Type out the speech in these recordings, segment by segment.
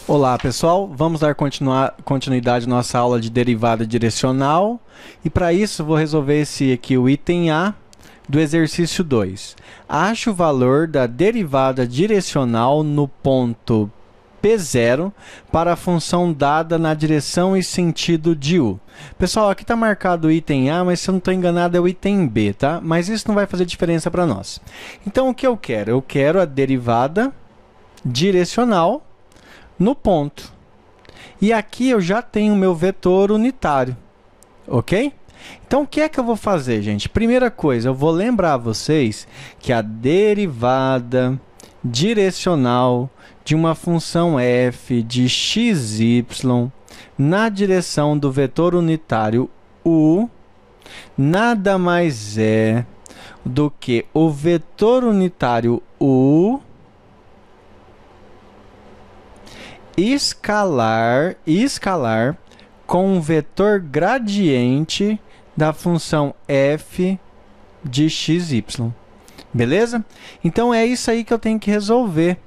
Olá pessoal, vamos dar continuidade à nossa aula de derivada direcional e para isso vou resolver o item A do exercício 2. Ache o valor da derivada direcional no ponto P0 para a função dada na direção e sentido de U. Pessoal, aqui está marcado o item A, mas se eu não estou enganado é o item B, tá? Mas isso não vai fazer diferença para nós. Então o que eu quero? Eu quero a derivada direcional no ponto. E aqui eu já tenho o meu vetor unitário, ok? Então, o que é que eu vou fazer, gente? Primeira coisa, eu vou lembrar vocês que a derivada direcional de uma função f de xy na direção do vetor unitário u nada mais é do que o vetor unitário u escalar com o vetor gradiente da função f de xy. Beleza? Então é isso aí que eu tenho que resolver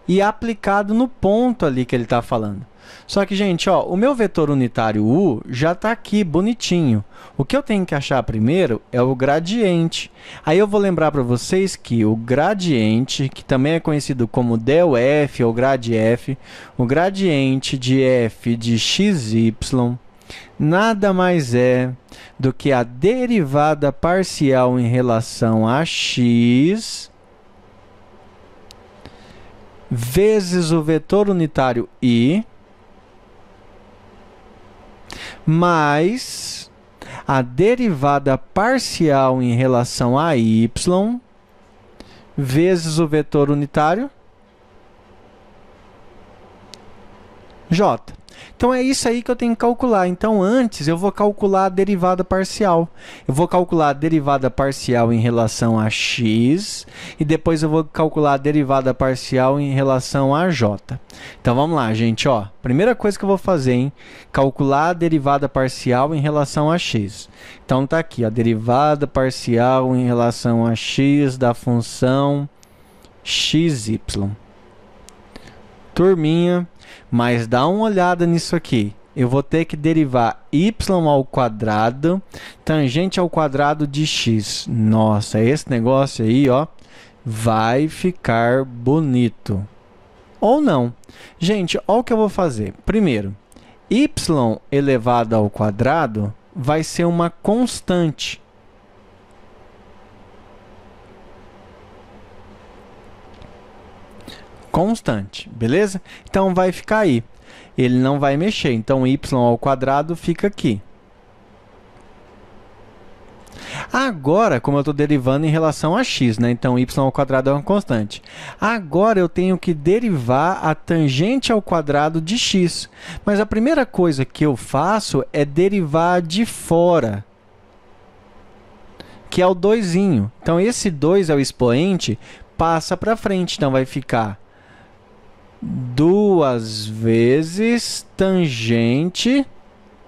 e aplicado no ponto ali que ele está falando. Só que, gente, ó, o meu vetor unitário u já está aqui bonitinho. O que eu tenho que achar primeiro é o gradiente. Aí eu vou lembrar para vocês que o gradiente, que também é conhecido como del f ou grad f, o gradiente de f de xy nada mais é do que a derivada parcial em relação a x vezes o vetor unitário i mais a derivada parcial em relação a y vezes o vetor unitário j. Então, é isso aí que eu tenho que calcular. Então, antes, eu vou calcular a derivada parcial. Eu vou calcular a derivada parcial em relação a x e depois eu vou calcular a derivada parcial em relação a j. Então, vamos lá, gente. Ó, primeira coisa que eu vou fazer, hein? Calcular a derivada parcial em relação a x. Então, está aqui, a derivada parcial em relação a x da função xy. Turminha, mas dá uma olhada nisso aqui. Eu vou ter que derivar y ao quadrado tangente ao quadrado de x. Nossa, esse negócio aí, ó, vai ficar bonito. Ou não. Gente, olha o que eu vou fazer. Primeiro, y elevado ao quadrado vai ser uma constante. Constante, beleza? Então, vai ficar aí. Ele não vai mexer. Então, y ao quadrado fica aqui. Agora, como eu estou derivando em relação a x, né? Então, y ao quadrado é uma constante. Agora, eu tenho que derivar a tangente ao quadrado de x. Mas a primeira coisa que eu faço é derivar de fora, que é o 2. Então, esse 2 é o expoente, passa para frente. Então, vai ficar 2 vezes tangente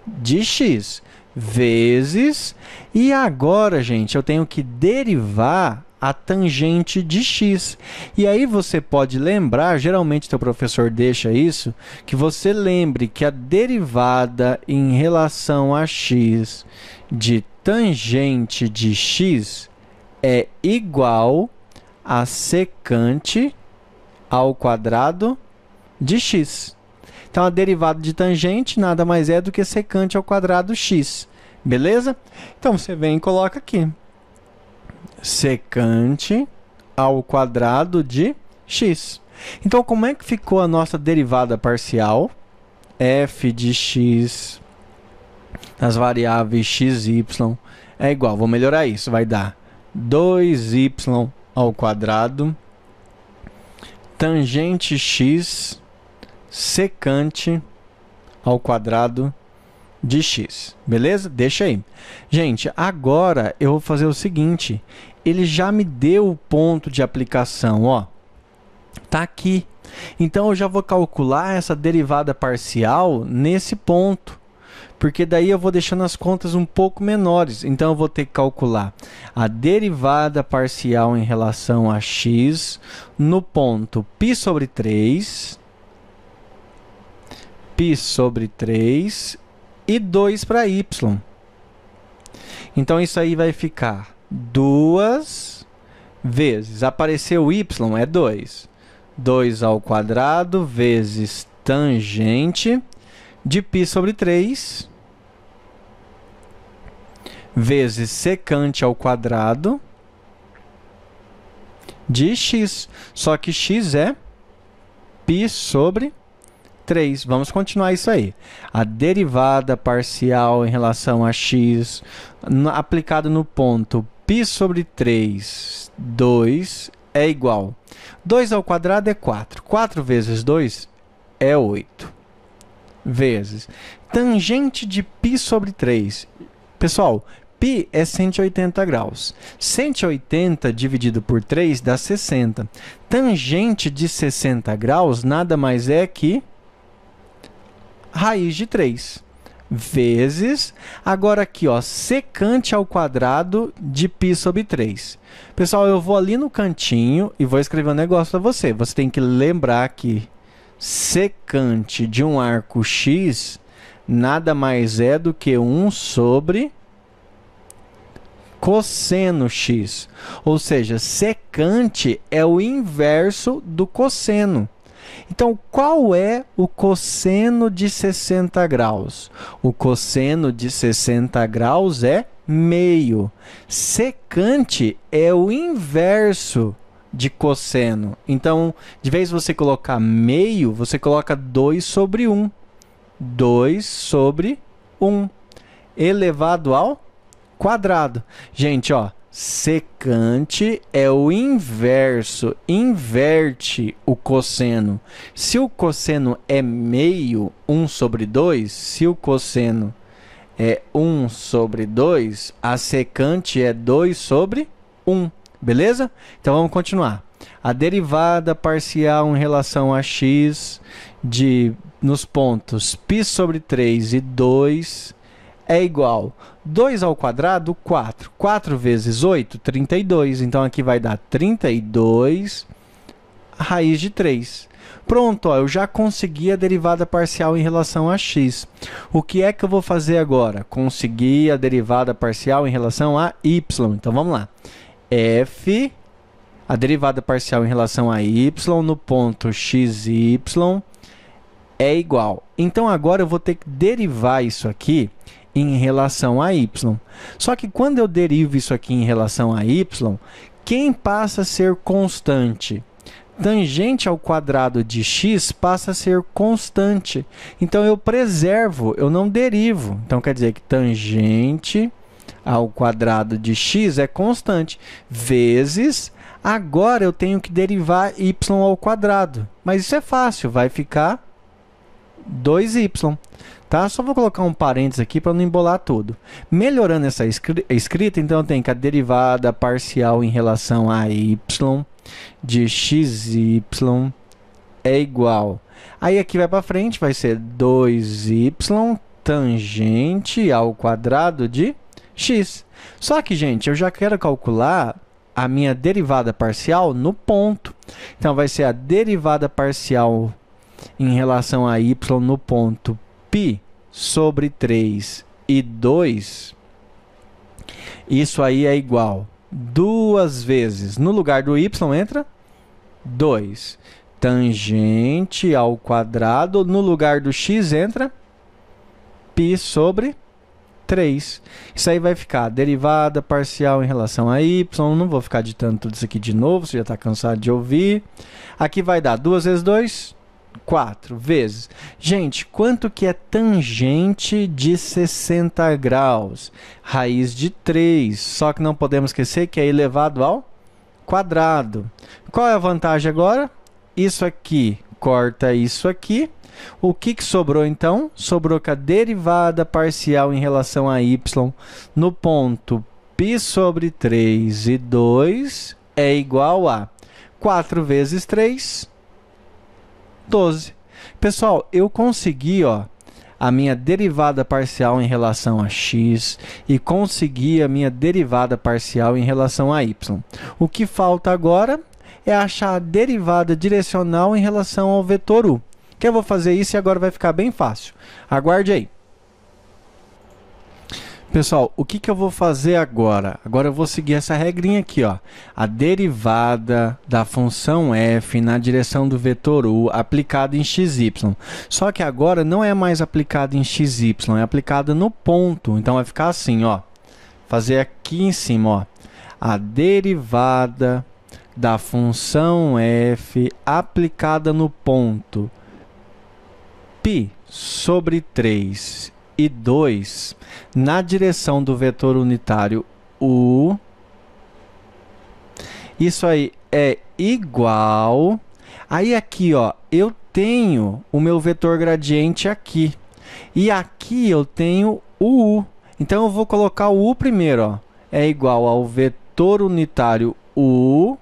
de x vezes... E agora, gente, eu tenho que derivar a tangente de x. E aí você pode lembrar, geralmente teu professor deixa isso, que você lembre que a derivada em relação a x de tangente de x é igual a secante ao quadrado de x. Então, a derivada de tangente nada mais é do que secante ao quadrado x. Beleza? Então, você vem e coloca aqui. Secante ao quadrado de x. Então, como é que ficou a nossa derivada parcial? F de x das variáveis x e y é igual. Vou melhorar isso. Vai dar 2y ao quadrado tangente x secante ao quadrado de x. Beleza? Deixa aí. Gente, agora eu vou fazer o seguinte. Ele já me deu o ponto de aplicação, ó. Tá aqui. Então, eu já vou calcular essa derivada parcial nesse ponto. Porque daí eu vou deixando as contas um pouco menores. Então, eu vou ter que calcular a derivada parcial em relação a x no ponto π sobre 3 π sobre 3 e 2 para y. Então, isso aí vai ficar 2 vezes, apareceu y, é 2. 2 ao quadrado vezes tangente de π sobre 3 vezes secante ao quadrado de x. Só que x é π sobre 3. Vamos continuar isso aí. A derivada parcial em relação a x aplicado no ponto π sobre 3, 2 é igual. 2 ao quadrado é 4. 4 vezes 2 é 8. Vezes tangente de π sobre 3. Pessoal, π é 180 graus. 180 dividido por 3 dá 60. Tangente de 60 graus nada mais é que raiz de 3. Vezes, agora aqui, ó, secante ao quadrado de π sobre 3. Pessoal, eu vou ali no cantinho e vou escrever um negócio para você. Você tem que lembrar que secante de um arco x nada mais é do que 1 sobre cosseno x. Ou seja, secante é o inverso do cosseno. Então, qual é o cosseno de 60 graus? O cosseno de 60 graus é meio. Secante é o inverso de cosseno. Então, de vez você colocar meio, você coloca 2 sobre 1. 2 sobre 1 elevado ao quadrado. Gente, ó, secante é o inverso, inverte o cosseno. Se o cosseno é meio, 1 sobre 2, se o cosseno é 1 sobre 2, a secante é 2 sobre 1, beleza? Então vamos continuar. A derivada parcial em relação a x nos pontos π sobre 3 e 2 é igual 2 ao quadrado, 4. 4 vezes 8, 32. Então, aqui vai dar 32 raiz de 3. Pronto, ó, eu já consegui a derivada parcial em relação a x. O que é que eu vou fazer agora? Consegui a derivada parcial em relação a y. Então, vamos lá. F, a derivada parcial em relação a y no ponto xy é igual. Então, agora eu vou ter que derivar isso aqui em relação a y. Só que quando eu derivo isso aqui em relação a y, quem passa a ser constante? Tangente ao quadrado de x passa a ser constante. Então, eu preservo, eu não derivo. Então, quer dizer que tangente ao quadrado de x é constante. Vezes, agora eu tenho que derivar y ao quadrado. Mas isso é fácil, vai ficar 2y. Tá? Só vou colocar um parênteses aqui para não embolar tudo. Melhorando essa escrita, então eu tenho que a derivada parcial em relação a y de xy é igual. Aí aqui vai para frente, vai ser 2y tangente ao quadrado de x. Só que, gente, eu já quero calcular a minha derivada parcial no ponto. Então, vai ser a derivada parcial em relação a y no ponto π sobre 3 e 2, isso aí é igual 2 vezes, no lugar do y entra 2, tangente ao quadrado, no lugar do x entra π sobre 3. Isso aí vai ficar derivada parcial em relação a y, não vou ficar ditando tudo isso aqui de novo, você já está cansado de ouvir. Aqui vai dar 2 vezes 2, 4 vezes. Gente, quanto que é tangente de 60 graus? Raiz de 3. Só que não podemos esquecer que é elevado ao quadrado. Qual é a vantagem agora? Isso aqui corta isso aqui. O que sobrou então? Sobrou que a derivada parcial em relação a y no ponto π sobre 3 e 2 é igual a 4 vezes 3, 12. Pessoal, eu consegui, ó, a minha derivada parcial em relação a x e consegui a minha derivada parcial em relação a y. O que falta agora é achar a derivada direcional em relação ao vetor u. Que eu vou fazer isso e agora vai ficar bem fácil. Aguarde aí. Pessoal, o que eu vou fazer agora? Agora eu vou seguir essa regrinha aqui, ó. A derivada da função f na direção do vetor u aplicada em xy. Só que agora não é mais aplicada em xy, é aplicada no ponto. Então vai ficar assim, ó. Fazer aqui em cima, ó. A derivada da função f aplicada no ponto π sobre 3 e 2 na direção do vetor unitário u. Isso aí é igual. Aí aqui, ó, eu tenho o meu vetor gradiente aqui. E aqui eu tenho o u. Então eu vou colocar o u primeiro, ó. É igual ao vetor unitário u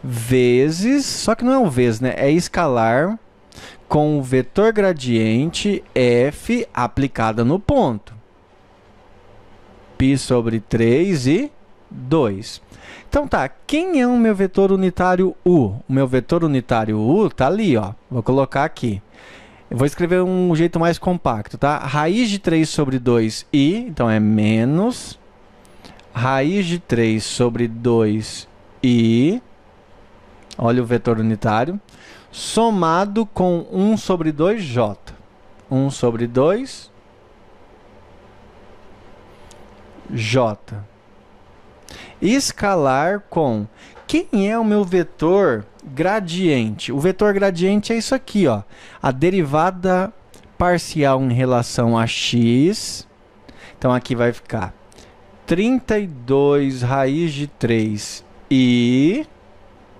vezes, só que não é um vezes, né? É escalar com o vetor gradiente f aplicada no ponto. π sobre 3 e 2. Então tá, quem é o meu vetor unitário u? O meu vetor unitário u tá ali, ó. Vou colocar aqui. Eu vou escrever um jeito mais compacto, tá? Raiz de 3 sobre 2i, então é menos raiz de 3 sobre 2i, olha o vetor unitário, somado com 1 sobre 2j. 1 sobre 2j. Escalar com... Quem é o meu vetor gradiente? O vetor gradiente é isso aqui, ó. A derivada parcial em relação a x. Então, aqui vai ficar 32 raiz de 3 e...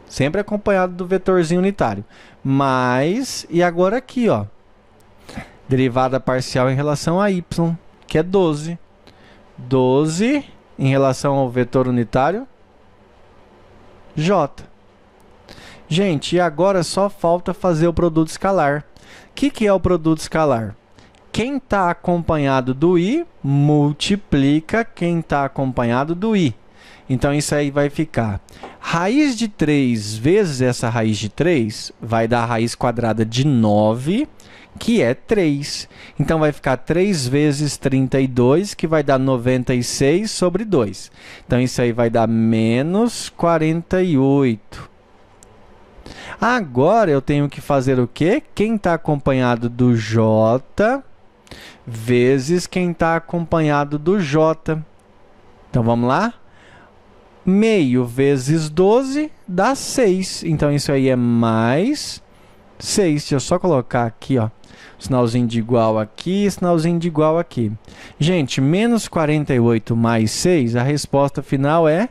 sempre acompanhado do vetorzinho unitário. Mais, e agora aqui, ó. Derivada parcial em relação a y, que é 12. 12 em relação ao vetor unitário j. Gente, e agora só falta fazer o produto escalar. O que é o produto escalar? Quem está acompanhado do i multiplica quem está acompanhado do i. Então, isso aí vai ficar raiz de 3 vezes essa raiz de 3 vai dar a raiz quadrada de 9, que é 3. Então, vai ficar 3 vezes 32, que vai dar 96 sobre 2. Então, isso aí vai dar menos 48. Agora, eu tenho que fazer o quê? Quem está acompanhado do j vezes quem está acompanhado do j. Então, vamos lá? Meio vezes 12 dá 6. Então, isso aí é mais 6. Deixa eu só colocar aqui, ó. Sinalzinho de igual aqui, sinalzinho de igual aqui. Gente, menos 48 mais 6, a resposta final é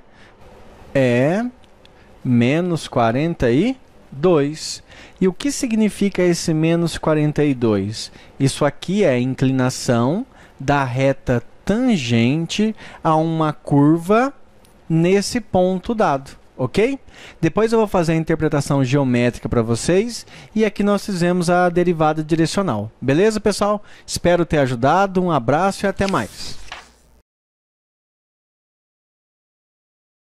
menos 42. E o que significa esse menos 42? Isso aqui é a inclinação da reta tangente a uma curva nesse ponto dado, ok? Depois eu vou fazer a interpretação geométrica para vocês e aqui nós fizemos a derivada direcional. Beleza, pessoal? Espero ter ajudado. Um abraço e até mais.